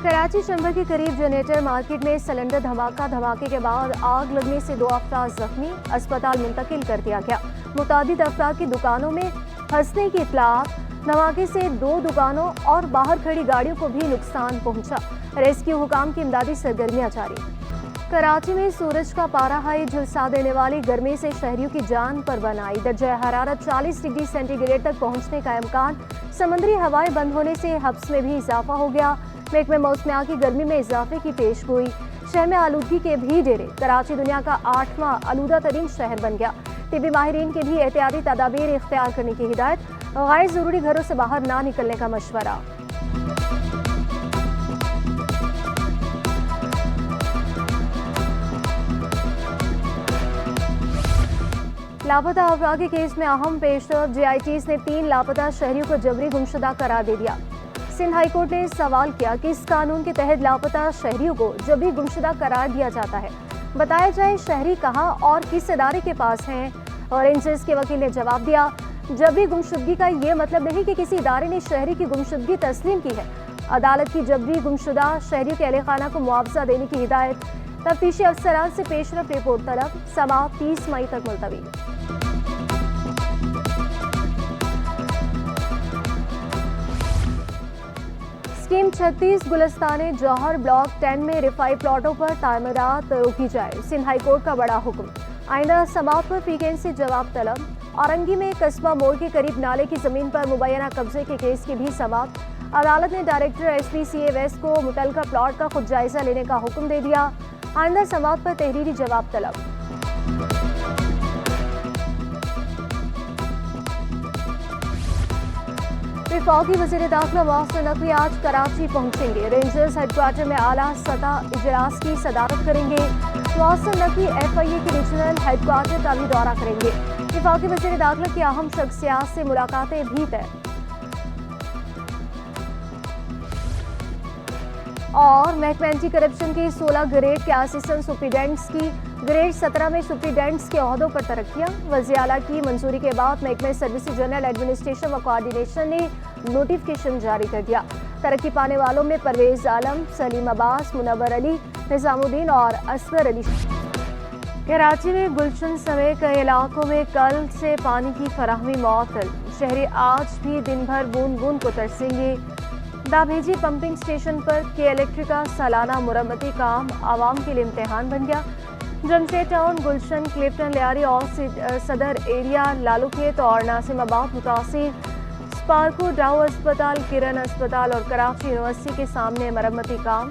कराची चंबल के करीब generator market में सिलेंडर धमाके के बाद आग लगने से 2 अफराद जख्मी, अस्पताल मुंतकिल कर दिया गया। मुतादिद अफराद की दुकानों में फंसने की इत्तलात, धमाके से 2 दुकानों और बाहर खड़ी गाड़ियों को भी नुकसान पहुंचा। रेस्क्यू हुकाम की इमदादी सरगर्मियां जारी। कराची में सूरज का पारा हाई झुलसा देने वाली गर्मी से शहरियों की जान पर बन आई। दर्जा हरारत 40 डिग्री सेंटीग्रेड तक पहुंचने का इम्कान। समुद्री हवाएं बंद होने से हब्स में भी इजाफा हो गया। महकमे मौसमियात की गर्मी में इजाफे की पेश गोई। शहर में आलूदगी के भी डेरे। कराची दुनिया का 8वां आलूदा तरीन शहर बन गया। तिबी माहिरीन के भी एहतियाती तदाबीर इख्तियार करने की हिदायत। गैर जरूरी घरों से बाहर ना निकलने का मशवरा। लापता अफराद के केस में अहम पेशरफ। JITs ने 3 लापता शहरियों को जबरी गुमशुदा करार दे दिया। सिंध हाई कोर्ट ने सवाल किया कि इस कानून के तहत लापता शहरियों को जबरी गुमशुदा करार दिया जाता है, बताया जाए शहरी कहां और किस इदारे के पास हैं। ऑरेंजेस के वकील ने जवाब दिया, जबरी गुमशुदगी का ये मतलब नहीं कि किसी इदारे ने शहरी की गुमशुदगी तस्लीम की है। अदालत की जबरी गुमशुदा शहरियों के अहले खाना को मुआवजा देने की हिदायत। तफ्तीशी अफसरान से पेशरफ रिपोर्ट तलब। समाअत 30 मई तक मुलतवी। स्कीम 36 गुलस्ताने जौहर ब्लॉक 10 में रिफाई प्लॉटों पर तामीरात रोकी जाए। सिंध हाई कोर्ट का बड़ा हुक्म। आइंदा समाअत पर पीकेएन से जवाब तलब। औरंगी में कस्बा मोड़ के करीब नाले की जमीन पर मुबैना कब्जे के केस की भी समाअत। अदालत ने डायरेक्टर SPCA वेस्ट को मुतलका प्लॉट का खुद जायजा लेने का हुक्म दे दिया। आइंदा समाअत पर तहरीरी जवाब तलब। वफाकी वज़ीर दाखिला मोहसिन नकवी आज कराची पहुंचेंगे। रेंजर्स हेडक्वार्टर में आला सतह इजलास की सदारत करेंगे। मोहसिन नकवी FIA के रीजनल हेडक्वार्टर का भी दौरा करेंगे। वफाकी वज़ीर दाखिला की अहम शख्सियात से मुलाकातें भी तय। और महकमा एंटी करप्शन के 16 ग्रेड के असिस्टेंट सुप्रीडेंट्स की ग्रेड 17 में सुप्रीडेंट्स के ओहदों पर तरक्कियां। वज़ीर आला की मंजूरी के बाद महकमा सर्विस जनरल एडमिनिस्ट्रेशन व कोऑर्डिनेशन ने नोटिफिकेशन जारी कर दिया। तरक्की पाने वालों में परवेज आलम, सलीम अब्बास, मुनव्वर अली, निजामुद्दीन और असगर अली। कराची में गुलशन समेत कई इलाकों में कल से पानी की फराहमी मुअत्तल। शहरी आज भी दिन भर बूंद बूंद को तरसेंगे। दाभेजी पंपिंग स्टेशन पर के इलेक्ट्रिक का सालाना मुरम्मती काम आवाम के लिए इम्तिहान बन गया। जमशेद टाउन, गुलशन, क्लिफ्टन, लियारी और सदर एरिया, लालूखेत और नासिमाबाद मुतासिर। स्पार्को, डाउ अस्पताल, किरण अस्पताल और कराची यूनिवर्सिटी के सामने मरम्मती काम।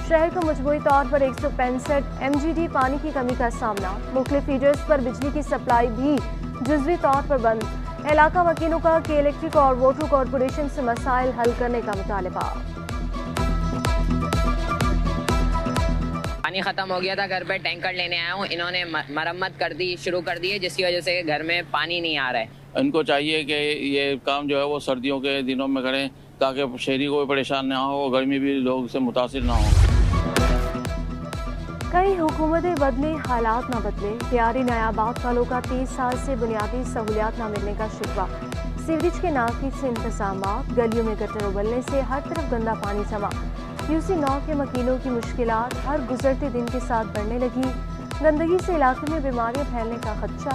शहर को मजबूरी तौर पर 165 MGD पानी की कमी का सामना। मुख्तलिफ फीडर्स पर बिजली की सप्लाई भी जुज़वी तौर पर बंद। इलाका वकीलों का के इलेक्ट्रिक और वाटर कॉरपोरेशन से मसाइल हल करने का मुतालबा। पानी खत्म हो गया था, घर पे टैंकर लेने आया हूँ। इन्होंने मरम्मत शुरू कर दी है, जिसकी वजह से घर में पानी नहीं आ रहा है। इनको चाहिए कि ये काम जो है वो सर्दियों के दिनों में करें, ताकि शहरी को भी परेशान ना हो, गर्मी भी लोग से मुतासिर ना हो। कई हुकूमतें बदले, हालात ना बदले। प्यारी नयाबाद वालों का 30 साल से बुनियादी सहूलियात ना मिलने का शिकवा। सीवरेज के नाकिस से इंतजामात, गलियों में गटर उबलने से हर तरफ गंदा पानी जमा। UC9 के मकीनों की मुश्किलात हर गुजरते दिन के साथ बढ़ने लगी। गंदगी से इलाके में बीमारियां फैलने का खदशा।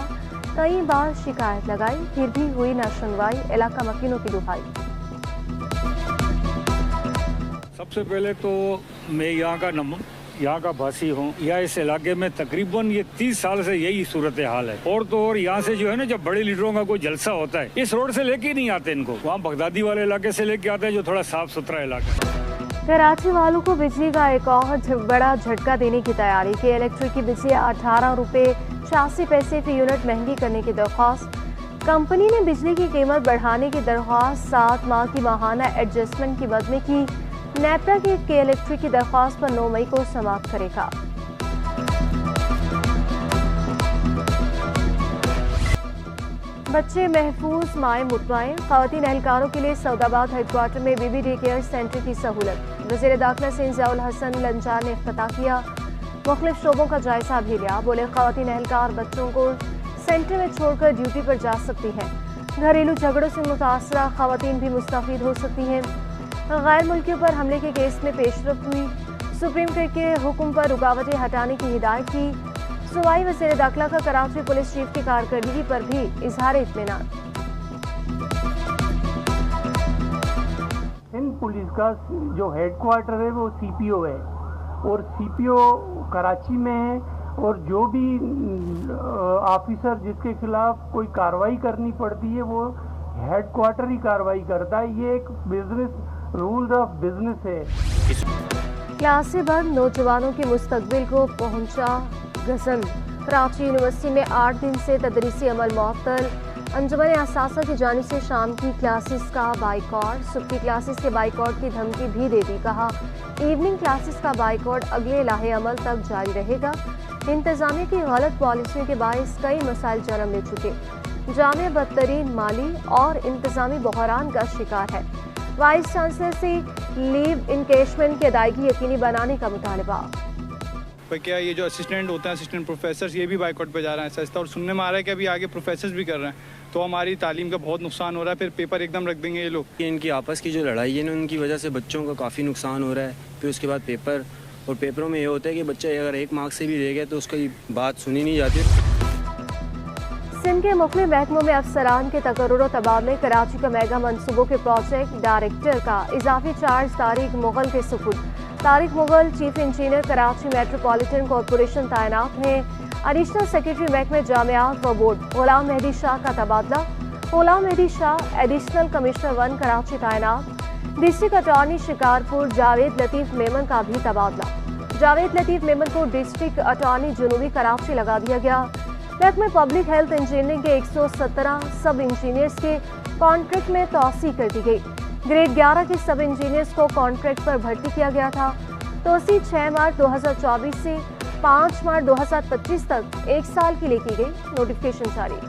कई बार शिकायत लगाई, फिर भी हुई ना सुनवाई। इलाका मकीनों की दुहाई। सबसे पहले तो मैं यहाँ का भासी हूँ। यहाँ इस इलाके में तकरीबन ये 30 साल से यही सूरत हाल है। और तो और यहाँ से जो है ना, जब बड़े लीडरों का कोई जलसा होता है, इस रोड से लेके ही नहीं आते इनको। वहाँ बगदादी वाले इलाके से लेके आते हैं, जो थोड़ा साफ सुथरा इलाका है। कराची वालों को बिजली का एक और बड़ा झटका देने की तैयारी। के इलेक्ट्रिक की बिजली 18 रुपये 86 पैसे फी यूनिट महंगी करने की दरख्वास्त। कंपनी ने बिजली की कीमत बढ़ाने की दरख्वास्त 7 माह की माहाना एडजस्टमेंट की मद में की। नेपरा की के इलेक्ट्रिक की दरख्वास्त पर 9 मई को समाप्त करेगा। बच्चे महफूज, माएँ मुतमईन। खवातीन एहलकारों के लिए सऊदाबाद हेडक्वार्टर में बेबी डे केयर सेंटर की सहूलत। वज़ीर दाखिला सिंजाउल हसन लंजार ने इफ्तिताह किया। मुख्तलिफ शोबों का जायजा भी लिया। बोले, खवातीन एहलकार बच्चों को सेंटर में छोड़कर ड्यूटी पर जा सकती हैं। घरेलू झगड़ों से मुतासरा खवातीन भी मुस्तफीद हो सकती हैं। गैर मुल्कियों पर हमले के केस में पेशरफ्त हुई, सुप्रीम कोर्ट के हुक्म पर रुकावटें हटाने की हिदायत की। सूबाई वज़ीर दाखिला का कराची पुलिस चीफ की कारकर्दगी पर भी इजहार इत्मीनान। हिंद पुलिस का जो हेडक्वार्टर है वो सीपीओ है और सीपीओ कराची में है और जो भी ऑफिसर जिसके खिलाफ कोई कार्रवाई करनी पड़ती है वो हेडक्वार्टर ही कार्रवाई करता है। ये एक बिजनेस रूल्स ऑफ बिजनेस है। क्लासें बंद, नौजवानों के मुस्तकबिल को पहुंचा गज़न। कराची यूनिवर्सिटी में 8 दिन से तदरीसी अमल मुअत्तल। अंजुमन असासा की जानिब से शाम की क्लासेस का बाइकॉट, सुबह की क्लासेस के बाइकॉट की धमकी भी दे दी। कहा इवनिंग क्लासेस का बाइकॉट अगले लाहे अमल तक जारी रहेगा। इंतजामिया की गलत पॉलिसियों के बायस कई मसाइल जन्म ले चुके। जामिया बदतरीन माली और इंतजामी बहरान का शिकार है। वाइस चांसलर से लीव इनकेशमेंट की अदायगी यकीनी बनाने का मुतालबा। पर क्या ये जो असिस्टेंट होते हैं, असिस्टेंट प्रोफेसर, ये भी बाइकआउट पे जा रहे हैं सस्ता, और सुनने में आ रहा है कि अभी आगे प्रोफेसर भी कर रहे हैं, तो हमारी तालीम का बहुत नुकसान हो रहा है। फिर पेपर एकदम रख देंगे ये लोग। इनकी आपस की जो लड़ाई है ना, उनकी वजह से बच्चों का काफ़ी नुकसान हो रहा है। फिर उसके बाद पेपर, और पेपरों में ये होता है कि बच्चे अगर 1 मार्क्स से भी रह गए तो उसकी बात सुनी नहीं जाती। सिंध के मुख्तलिफ महकमों में अफसरान के तकर्रुर तबादले। कराची का मेगा मनसूबों के प्रोजेक्ट डायरेक्टर का इजाफी चार्ज तारिक मुगल के सुपुर्द। Tariq Mughal chief engineer Karachi metropolitan corporation तैनात हैं। एडिशनल सेक्रेटरी महकमे जामियात व बोर्ड गुलाम मेहदी शाह का तबादला। गुलाम मेहदी शाह एडिशनल कमिश्नर 1 कराची तैनात। डिस्ट्रिक्ट अटॉर्नी शिकारपुर जावेद लतीफ़ मेमन का भी तबादला। जावेद लतीफ़ मेमन को डिस्ट्रिक्ट अटॉर्नी जुनूबी कराची लगा दिया गया। महकमे पब्लिक हेल्थ इंजीनियरिंग के 117 सब इंजीनियर्स के कॉन्ट्रैक्ट में तोसी कर दी गई। ग्रेड 11 के सब इंजीनियर्स को कॉन्ट्रैक्ट पर भर्ती किया गया था। तोसी 6 मार्च 2024 से 5 मार्च 2025 तक 1 साल के लिए की गई। नोटिफिकेशन जारी।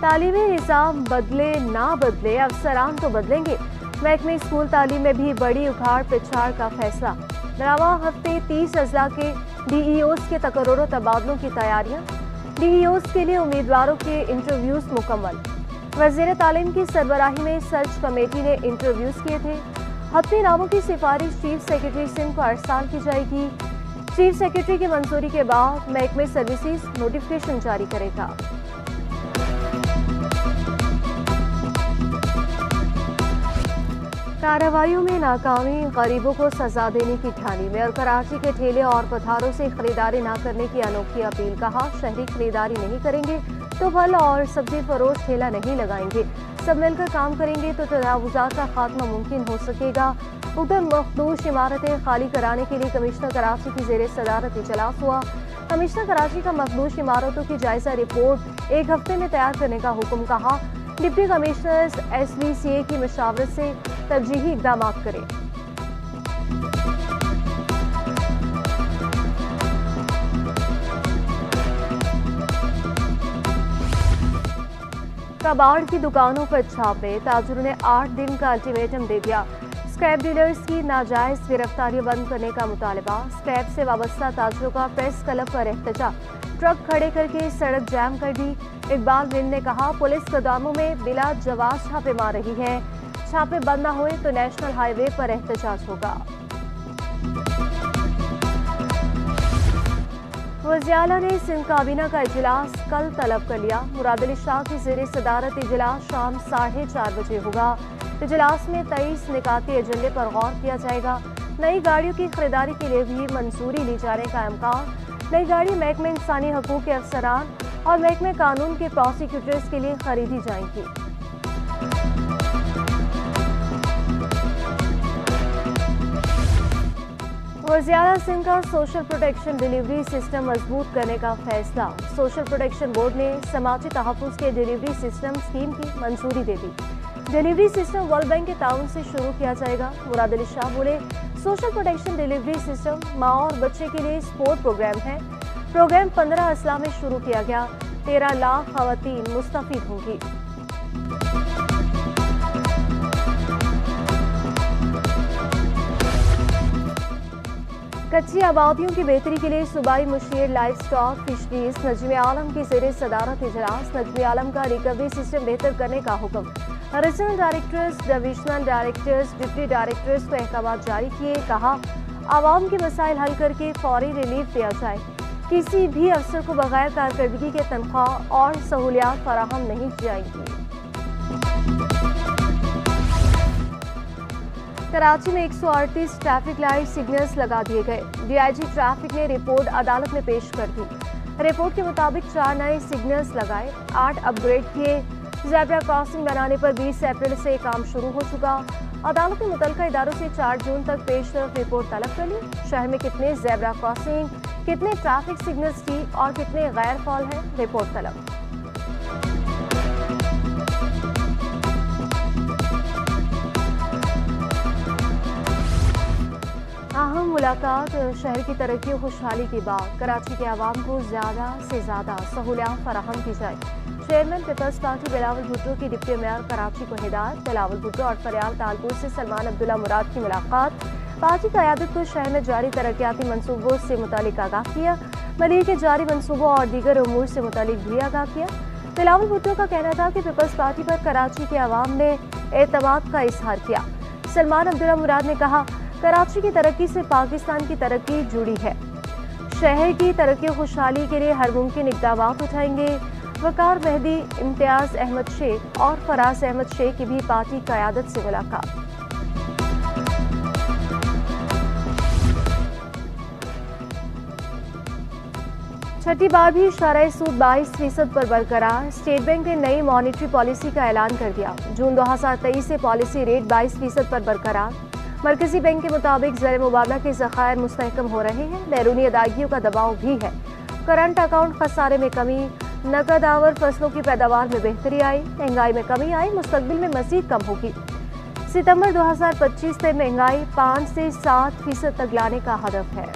तालीमी निज़ाम बदले ना बदले, अफसरान तो बदलेंगे। महकमे स्कूल तालीम में भी बड़ी उखाड़ पिछाड़ का फैसला। रवा हफ्ते 30 अजला के DEOs के तकर्रुर तबादलों की तैयारियां। DEOs के लिए उम्मीदवारों के इंटरव्यूज मुकम्मल। वज़ीर तालीम की सरबराही में सर्च कमेटी ने इंटरव्यूज किए थे। हत्ती नामों की सिफारिश चीफ सेक्रेटरी सिंध को अरसाल की जाएगी। चीफ सेक्रेटरी की मंजूरी के बाद महकमे सर्विसेज नोटिफिकेशन जारी करेगा। कार्रवाइयों में नाकामी, गरीबों को सजा देने की ठानी में, और कराची के ठेले और पथारों से खरीदारी न करने की अनोखी अपील। कहा शहरी खरीदारी नहीं करेंगे तो फल और सब्जी फरोश ठेला नहीं लगाएंगे। सब मिलकर काम करेंगे तो तजावुजात का खात्मा मुमकिन हो सकेगा। उधर मखदूश इमारतें खाली कराने के लिए कमिश्नर कराची की जेर सदारत इजलास हुआ। कमिश्नर कराची का मखदूश इमारतों की जायजा रिपोर्ट 1 हफ्ते में तैयार करने का हुक्म। कहा डिप्टी कमिश्नर्स SVCA की मशावरत से तरजीही इकदाम करें। कबाड़ की दुकानों पर छापे, ताजुरों ने 8 दिन का अल्टीमेटम दे दिया। स्क्रैप डीलर्स की नाजायज गिरफ्तारी बंद करने का मुतालबा। स्क्रैप से वाबस्ता ताजुरों का प्रेस क्लब पर एहतजाज। ट्रक खड़े करके सड़क जाम कर दी। इकबाल विंद ने कहा पुलिस गोदामों में बिला जवाब छापे मार रही है। छापे बंद न हुए तो नेशनल हाईवे पर एहतजाज होगा। वज़ीर-ए-आला ने सिंध काबीना का इजलास कल तलब कर लिया। मुराद अली शाह की ज़ेर सदारत इजलास शाम 4:30 बजे होगा। इजलास में 23 निकाती एजेंडे पर गौर किया जाएगा। नई गाड़ियों की खरीदारी के लिए भी मंजूरी ली जाने का इम्कान। नई गाड़ी महकमे इंसानी हकूक़ के अफसरान और महकमे कानून के प्रोसिक्यूटर्स के लिए खरीदी जाएंगी। वज़ीर-ए-आला सिंध का सोशल प्रोटेक्शन डिलीवरी सिस्टम मजबूत करने का फैसला। सोशल प्रोटेक्शन बोर्ड ने समाजी तहफ़्फ़ुज़ के डिलीवरी सिस्टम स्कीम की मंजूरी दे दी। डिलीवरी सिस्टम वर्ल्ड बैंक के ताउन से शुरू किया जाएगा। मुराद अली शाह बोले सोशल प्रोटेक्शन डिलीवरी सिस्टम माँ और बच्चे के लिए सपोर्ट प्रोग्राम है। प्रोग्राम 15 अजला में शुरू किया गया। 13 लाख ख़वातीन मुस्तफ़ीद होंगी। कच्ची आबादियों की बेहतरी के लिए सूबाई मुशीर livestock fisheries Najmi Alam की ज़ेरे सदारत इजलास नजमी आलम का रिकवरी सिस्टम बेहतर करने का हुक्म। Regional directors, divisional directors, deputy directors को अहकाम जारी किए। कहा, आवाम के मसाइल हल करके फौरी रिलीफ दिया जाए। किसी भी अफसर को बगैर कारकर्दगी के तनख्वाह और सहूलियात फराहम नहीं की जाएंगी। कराची में 138 ट्रैफिक लाइट सिग्नल्स लगा दिए गए। डीआईजी ट्रैफिक ने रिपोर्ट अदालत में पेश कर दी। रिपोर्ट के मुताबिक 4 नए सिग्नल्स लगाए, 8 अपग्रेड किए। ज़ेब्रा क्रॉसिंग बनाने पर 20 अप्रैल से काम शुरू हो चुका। अदालत ने मुतल्लिका इदारों से 4 जून तक पेश तरफ रिपोर्ट तलब कर ली। शहर में कितने ज़ेब्रा क्रॉसिंग, कितने ट्रैफिक सिग्नल्स ठीक और कितने गैर फॉल हैं, रिपोर्ट तलब। अहम मुलाकात शहर की तरक्की और खुशहाली की बात। कराची के आवाम को ज़्यादा से ज़्यादा सहूलियात फराहम की जाए। चेयरमैन पीपल्स पार्टी बिलावल भुट्टो की डिप्टी मेयर कराची को हिदायत। बिलावल भुट्टो और फरियाल तालपुर से सलमान अब्दुल्ला मुराद की मुलाकात। पार्टी क़यादत को शहर में जारी तरक्याती मनसूबों से मुतालिक आगाह किया। मलिक के जारी मनसूबों और दीगर उमूर से मुतालिक भी आगाह किया। बिलावल भुट्टो का कहना था कि पीपल्स पार्टी पर कराची के अवाम ने एतमाद का इजहार किया। सलमान अब्दुल्ला मुराद ने कहा, कराची की तरक्की से पाकिस्तान की तरक्की जुड़ी है। शहर की तरक्की और खुशहाली के लिए हर मुमकिन इक़दामात उठाएंगे। वकार मेहदी, इम्तियाज़ अहमद शेख और फराज अहमद शेख की भी पार्टी क़यादत से मुलाकात। छठी बार भी शरह सूद 22% पर बरकरार। स्टेट बैंक ने नई मॉनेटरी पॉलिसी का ऐलान कर दिया। जून 2023 से पॉलिसी रेट 22% पर बरकरार। मरकजी बैंक के मुताबिक ज़र मुबादला के ज़खायर मुस्तहकम हो रहे हैं। बैरूनी अदायगियों का दबाव भी है। करंट अकाउंट खसारे में कमी, नकद आवर फसलों की पैदावार में बेहतरी आई, महंगाई में कमी आई, मुस्तकबिल में मज़ीद कम होगी। सितंबर 2025 से महंगाई 5 से 7% तक लाने का हदफ है।